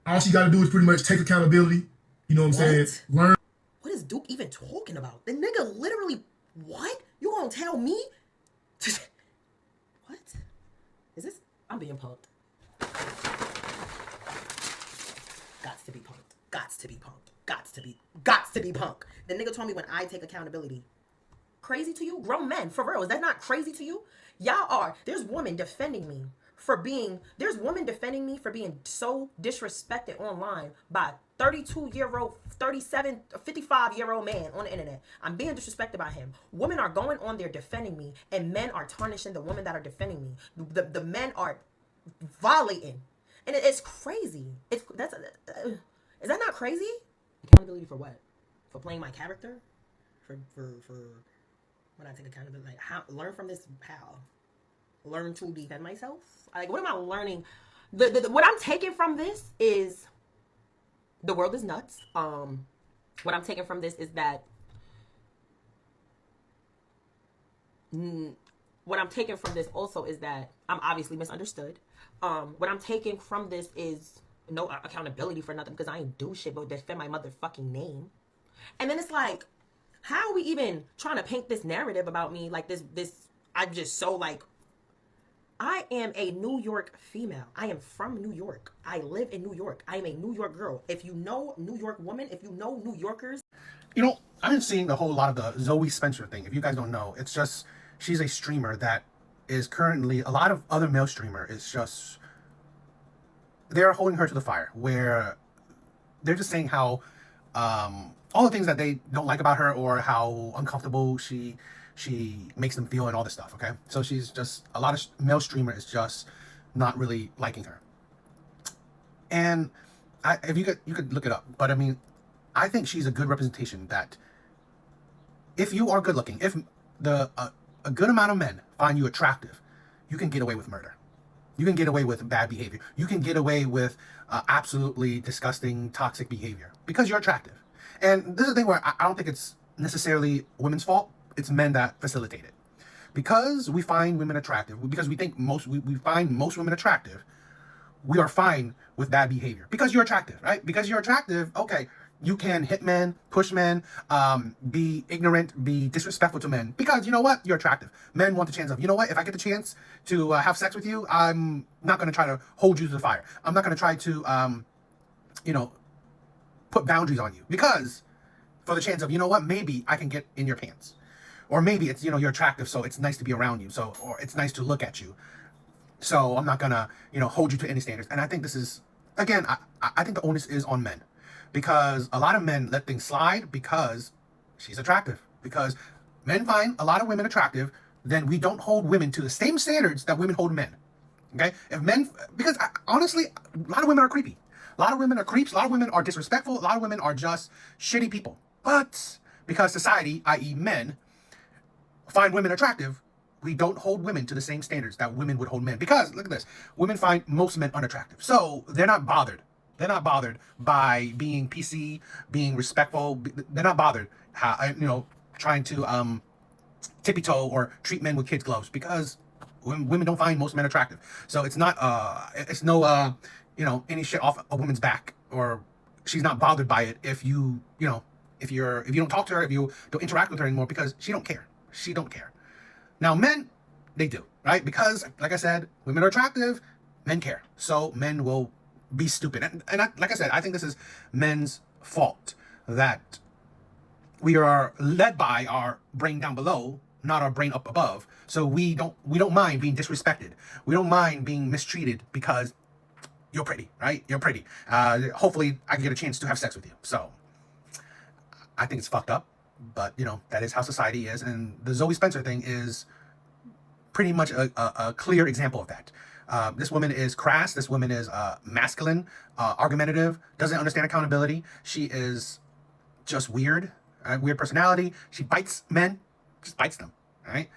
All she got to do is pretty much take accountability. You know what I'm saying? What? Learn. What is Duke even talking about? The nigga literally, what? You gonna tell me? What? Is this? I'm being punked. Gots to be punked. Gots to be punked. Gots to be punk. The nigga told me when I take accountability. Crazy to you? Grown men, for real. Is that not crazy to you? Y'all are. There's women defending me for being, there's women defending me for being so disrespected online by 32-year-old, 37, 55-year-old man on the internet. I'm being disrespected by him. Women are going on there defending me, and men are tarnishing the women that are defending me. The men are violating. And it's crazy. Is that not crazy? Accountability for what? For playing my character? For when I take accountability, like how learn from this? How learn to defend myself? Like, what am I learning? What I'm taking from this is the world is nuts. What I'm taking from this is that what I'm taking from this also is that I'm obviously misunderstood. What I'm taking from this is no accountability for nothing because I ain't do shit but defend my motherfucking name. And then it's like, how are we even trying to paint this narrative about me like this? I'm just so like, I am a New York female. I am from New York. I live in New York. I am a New York girl. If you know New York woman, if you know New Yorkers. You know, I've been seeing the whole lot of the Zoe Spencer thing. If you guys don't know, it's just, she's a streamer that is currently, a lot of other male streamer is just, they're holding her to the fire where they're just saying how, all the things that they don't like about her or how uncomfortable she makes them feel and all this stuff. Okay, so she's just, a lot of male streamer is just not really liking her. And if you could look it up, but I mean, I think she's a good representation that if you are good looking, if a good amount of men find you attractive, you can get away with murder. You can get away with bad behavior. You can get away with absolutely disgusting, toxic behavior because you're attractive. And this is the thing where I don't think it's necessarily women's fault. It's men that facilitate it. Because we find women attractive, because we think we find most women attractive, we are fine with bad behavior. Because you're attractive, right? Because you're attractive, okay, you can hit men, push men, be ignorant, be disrespectful to men. Because you know what? You're attractive. Men want the chance of, you know what? If I get the chance to have sex with you, I'm not going to try to hold you to the fire. I'm not going to try to, you know, put boundaries on you. Because for the chance of, you know what? Maybe I can get in your pants. Or maybe it's, you know, you're attractive, so it's nice to be around you. So, or it's nice to look at you. So I'm not going to, you know, hold you to any standards. And I think this is, again, I think the onus is on men. Because a lot of men let things slide because she's attractive. Because men find a lot of women attractive, then we don't hold women to the same standards that women hold men. Okay? If men, because honestly, a lot of women are creepy. A lot of women are creeps. A lot of women are disrespectful. A lot of women are just shitty people. But because society, i.e. men, find women attractive, we don't hold women to the same standards that women would hold men. Because, look at this, women find most men unattractive. So they're not bothered. They're not bothered by being PC, being respectful. They're not bothered, you know, trying to tippy toe or treat men with kids' gloves because women don't find most men attractive. So it's not, it's no, you know, any shit off a woman's back, or she's not bothered by it if you know, if you don't talk to her, if you don't interact with her anymore, because she don't care. She don't care. Now men, they do, right? Because like I said, women are attractive, men care. So men will be stupid. And like I said, I think this is men's fault that we are led by our brain down below, not our brain up above. So we don't mind being disrespected. We don't mind being mistreated because you're pretty, right? You're pretty. Hopefully I can get a chance to have sex with you. So I think it's fucked up, but you know, that is how society is. And the Zoe Spencer thing is pretty much a clear example of that. This woman is crass. This woman is masculine, argumentative, doesn't understand accountability. She is just weird, weird personality. She bites men, just bites them, right?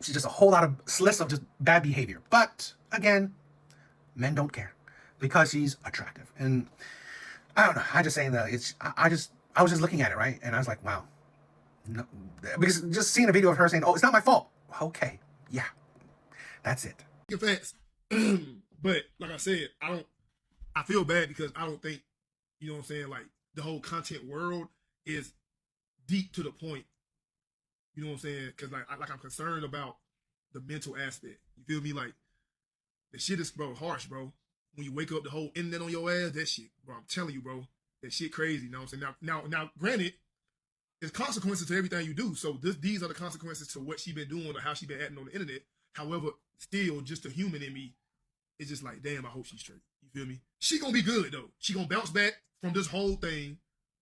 She's just a whole lot of list of just bad behavior. But again, men don't care because she's attractive. And I don't know. I just saying that I was just looking at it, right? And I was like, wow. No, because just seeing a video of her saying, "Oh, it's not my fault." Okay, yeah, that's it. Facts. But like I said, I feel bad because I don't think, you know what I'm saying, like the whole content world is deep to the point. You know what I'm saying? Because like I'm concerned about the mental aspect. You feel me? Like the shit is, bro, harsh, bro. When you wake up, the whole internet on your ass, that shit, bro. I'm telling you, bro, that shit crazy. You know what I'm saying? Now, granted, there's consequences to everything you do. So these are the consequences to what she been doing or how she been acting on the internet. However, still, just a human in me, it's just like, damn, I hope she's straight. You feel me? She gonna be good though. She gonna bounce back from this whole thing.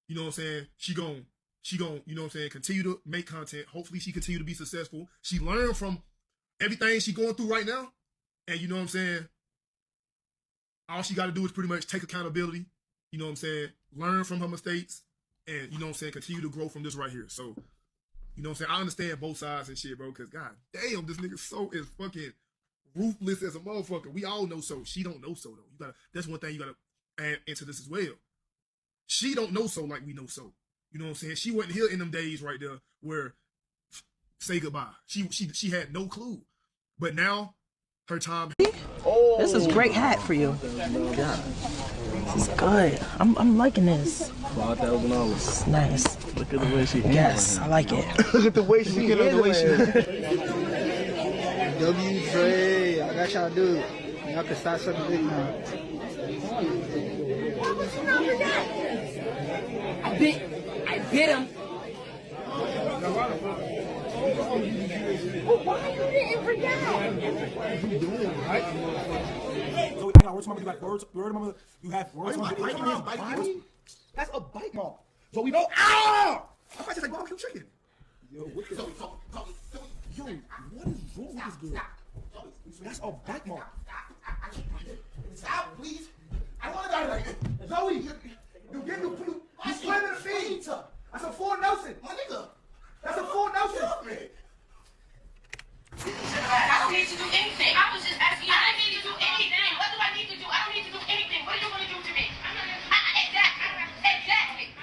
You know what I'm saying? She gonna, you know what I'm saying, continue to make content. Hopefully she continue to be successful. She learned from everything she going through right now. And you know what I'm saying? All she got to do is pretty much take accountability. You know what I'm saying? Learn from her mistakes. And you know what I'm saying? Continue to grow from this right here. So, you know what I'm saying? I understand both sides and shit, bro. Because, god damn, this nigga So is fucking ruthless as a motherfucker. We all know So. She don't know So, though. You gotta. That's one thing you got to add into this as well. She don't know So like we know So. You know what I'm saying? She wasn't here in them days right there where say goodbye. She had no clue. But now, her time. Oh, this is a great hat for you. Yeah. This is good. I'm liking this. $5,000. It's nice. Look at the way she handles. Yes, I like it. Look at the way she handles. W Dre, I got y'all dude. Y'all can start sucking dick now. I bit him. Why you didn't forget? So words mama, you got words. Word mama, you have words mama. That's a bite mark. So we know. Ow! I might just like barbecue chicken. Yo, what is wrong with this girl? That's a bite mark. Stop, please. I want to die like this. Zoe, you get the food. You slamming the feet. That's a full Nelson. My nigga. That's a full Nelson. I don't need to do anything. I was just asking you. I didn't need to do anything. What do I need to do? I don't need to do anything. What are you going to do to me? Exactly.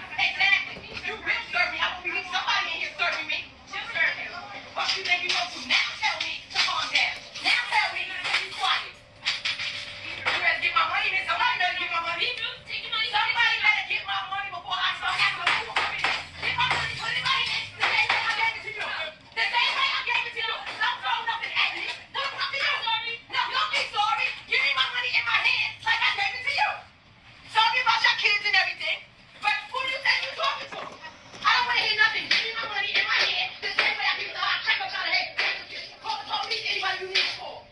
You will serve me. I will be somebody in here serving me. She'll serve you. What you think you know to now tell me to calm down. Now tell me to be quiet. You better get my money, man. Somebody better get my money. Somebody better get my money before I start acting a fool. Get my money. Put it right in. The same way I gave it to you. The same way I gave it to you. Don't throw nothing at me. Don't come to you. No, don't be sorry. Give me my money in my hand like I gave it to you. Sorry about your kids and everything. But who do you think you're talking to? I don't want to hear nothing. Give me my money in my hand. The same way I give it to her. I check up on the head. Call the police, anybody you need to call.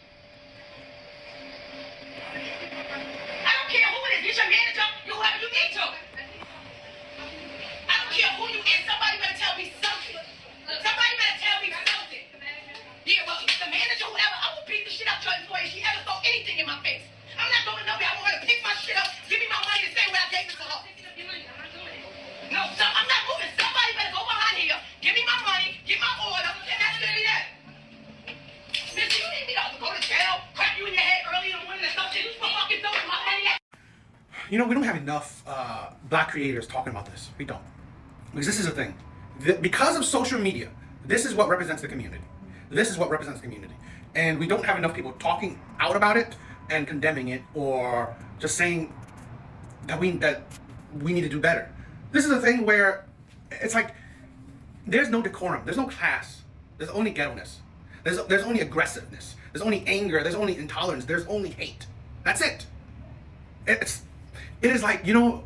I don't care who it is. Get your manager, whoever you need to. I don't care who you is. Somebody better tell me something. Somebody better tell me something. Yeah, well, the manager, whoever, I will beat the shit out your employee if she ever throw anything in my face. I'm not going nowhere. I want her to pick my shit up, give me my money the same way I gave it to her. No, I'm not moving. Somebody better go behind here, give me my money, get my order, and that's really that. Mister, you need me to go to jail, crack you in your head early in the morning or something. You fucking doing my money. You know, we don't have enough black creators talking about this. We don't. Because this is the thing. Because of social media, this is what represents the community. This is what represents the community. And we don't have enough people talking out about it and condemning it or just saying that we need to do better. This is a thing where it's like there's no decorum, there's no class, there's only ghetto-ness. There's only aggressiveness, there's only anger, there's only intolerance, there's only hate. That's it. It is like, you know,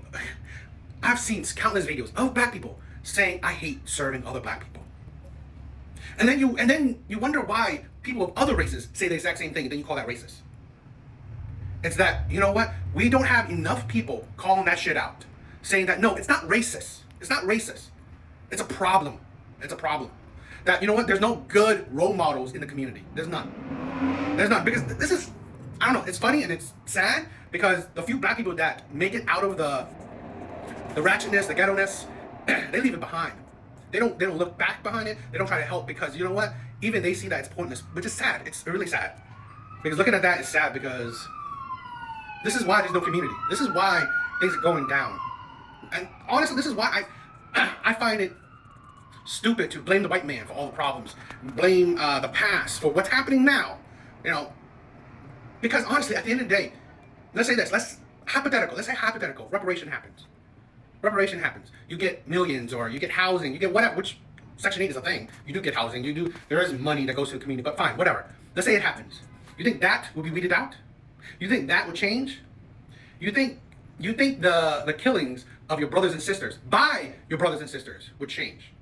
I've seen countless videos of black people saying, I hate serving other black people. And then you wonder why people of other races say the exact same thing, and then you call that racist. It's that, you know what? We don't have enough people calling that shit out. Saying that, no, it's not racist. It's not racist. It's a problem. It's a problem. That, you know what? There's no good role models in the community. There's none. There's none. Because this is, I don't know, it's funny and it's sad because the few black people that make it out of the ratchetness, the ghetto-ness, they leave it behind. They don't look back behind it. They don't try to help because, you know what? Even they see that it's pointless, which is sad. It's really sad. Because looking at that is sad because this is why there's no community. This is why things are going down. And honestly, this is why I find it stupid to blame the white man for all the problems, blame the past for what's happening now, you know, because honestly, at the end of the day, let's say this, hypothetical. Let's say hypothetical. Reparation happens. Reparation happens. You get millions, or you get housing. You get whatever. Which Section 8 is a thing. You do get housing. You do. There is money that goes to the community. But fine, whatever. Let's say it happens. You think that will be weeded out? You think that would change? You think the killings of your brothers and sisters by your brothers and sisters would change?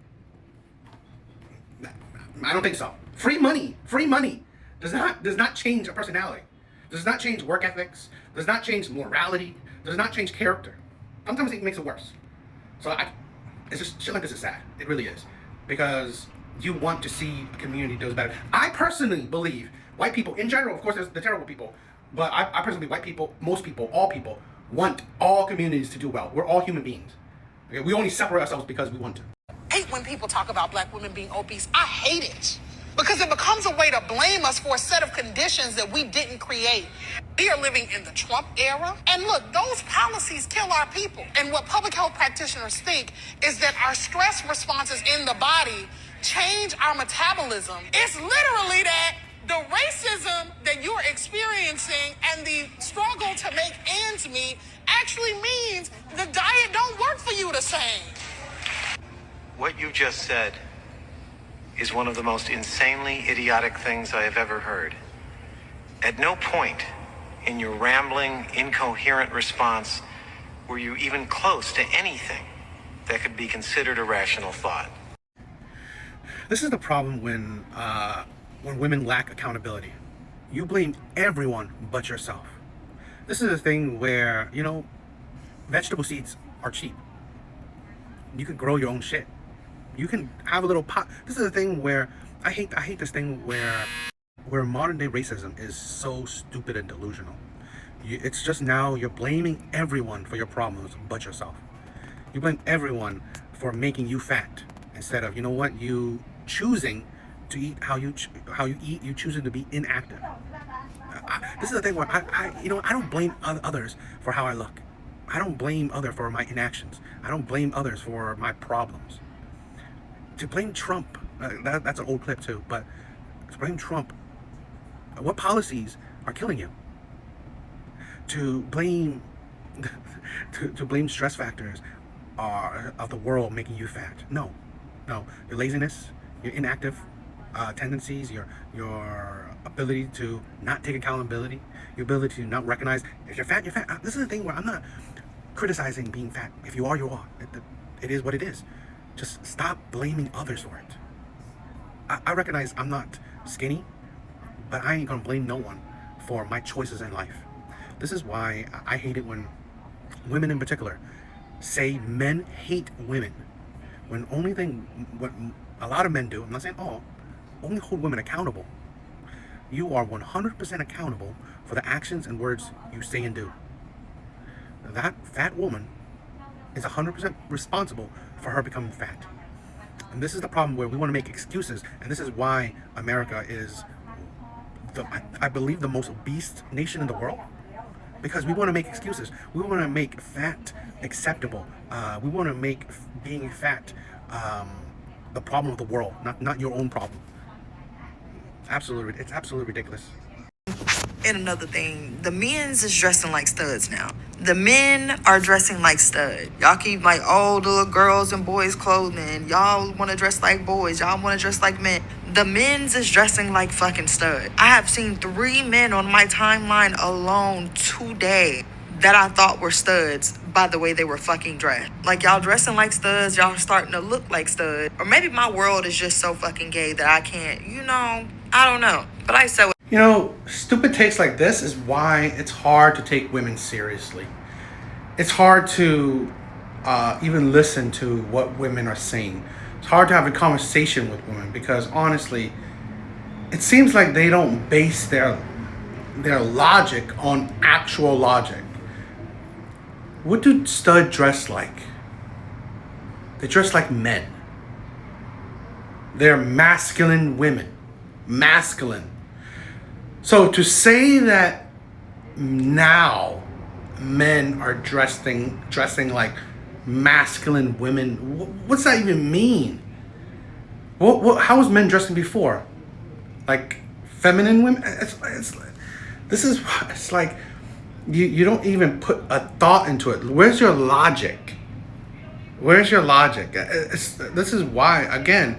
I don't think so. Free money does not change a personality. Does not change work ethics. Does not change morality. Does not change character. Sometimes it makes it worse. So it's just shit like this is sad. It really is, because you want to see a community does better. I personally believe white people in general, of course, there's the terrible people, but I personally believe white people, most people, all people want all communities to do well. We're all human beings. Okay? We only separate ourselves because we want to. I hate when people talk about black women being obese. I hate it because it becomes a way to blame us for a set of conditions that we didn't create. We are living in the Trump era. And look, those policies kill our people. And what public health practitioners think is that our stress responses in the body change our metabolism. It's literally that the racism that you're experiencing and the struggle to make ends meet actually means the diet don't work for you the same. What you just said is one of the most insanely idiotic things I have ever heard. At no point in your rambling, incoherent response were you even close to anything that could be considered a rational thought. This is the problem when women lack accountability. You blame everyone but yourself. This is a thing where, vegetable seeds are cheap. You can grow your own shit. You can have a little pot. This is a thing where I hate this thing where modern day racism is so stupid and delusional. It's just now you're blaming everyone for your problems but yourself. You blame everyone for making you fat instead of, you choosing to eat how you eat. You choosing to be inactive. This is the thing where I don't blame others for how I look. I don't blame others for my inactions. I don't blame others for my problems. To blame Trump, that's an old clip too, but to blame Trump, what policies are killing you? To blame to blame stress factors of the world making you fat. No, your laziness, your inactive tendencies, your ability to not take accountability, your ability to not recognize if you're fat, you're fat. This is the thing where I'm not criticizing being fat. If you are, you are. It is what it is. Just stop blaming others for it. I recognize I'm not skinny, but I ain't gonna blame no one for my choices in life. This is why I hate it when women in particular say men hate women. When what a lot of men do, I'm not saying all, only hold women accountable. You are 100% accountable for the actions and words you say and do. That fat woman is 100% responsible for her becoming fat. And this is the problem where we want to make excuses, and this is why America is, I believe, the most obese nation in the world. Because we want to make excuses. We want to make fat acceptable. We want to make being fat the problem of the world, not your own problem. It's absolutely ridiculous. And another thing, the men's is dressing like studs now. The men are dressing like stud. Y'all keep like all the little girls and boys clothing. Y'all want to dress like boys. Y'all want to dress like men. The men's is dressing like fucking stud. I have seen 3 men on my timeline alone today that I thought were studs by the way they were fucking dressed. Like, y'all dressing like studs. Y'all starting to look like studs. Or maybe my world is just so fucking gay that I can't, I don't know. But I said, stupid takes like this is why it's hard to take women seriously. It's hard to even listen to what women are saying. It's hard to have a conversation with women because honestly, it seems like they don't base their logic on actual logic. What do stud dress like? They dress like men. They're masculine women. Masculine. So to say that now men are dressing like masculine women, what's that even mean? How was men dressing before? Like feminine women? It's like you don't even put a thought into it. Where's your logic? Where's your logic? This is why, again,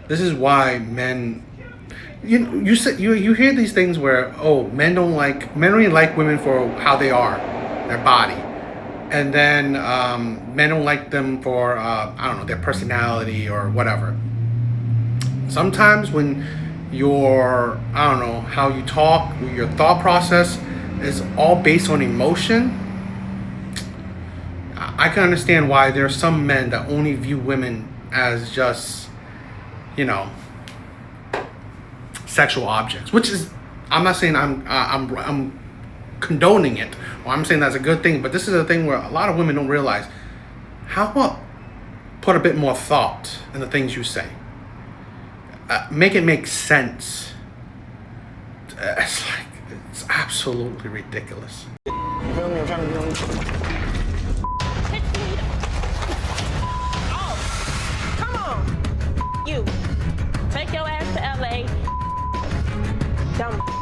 this is why men. You hear these things where, oh, men only like women for how they are, their body, and then men don't like them for I don't know, their personality or whatever. Sometimes when your, I don't know, how you talk, your thought process is all based on emotion, I can understand why there are some men that only view women as just, you know, sexual objects. Which is, I'm not saying I'm condoning it, or I'm saying that's a good thing, but this is a thing where a lot of women don't realize. How about put a bit more thought in the things you say? Make it make sense. It's absolutely ridiculous. You feel me? I'm trying to be on. Come on. You. Take your ass to LA. Dumb.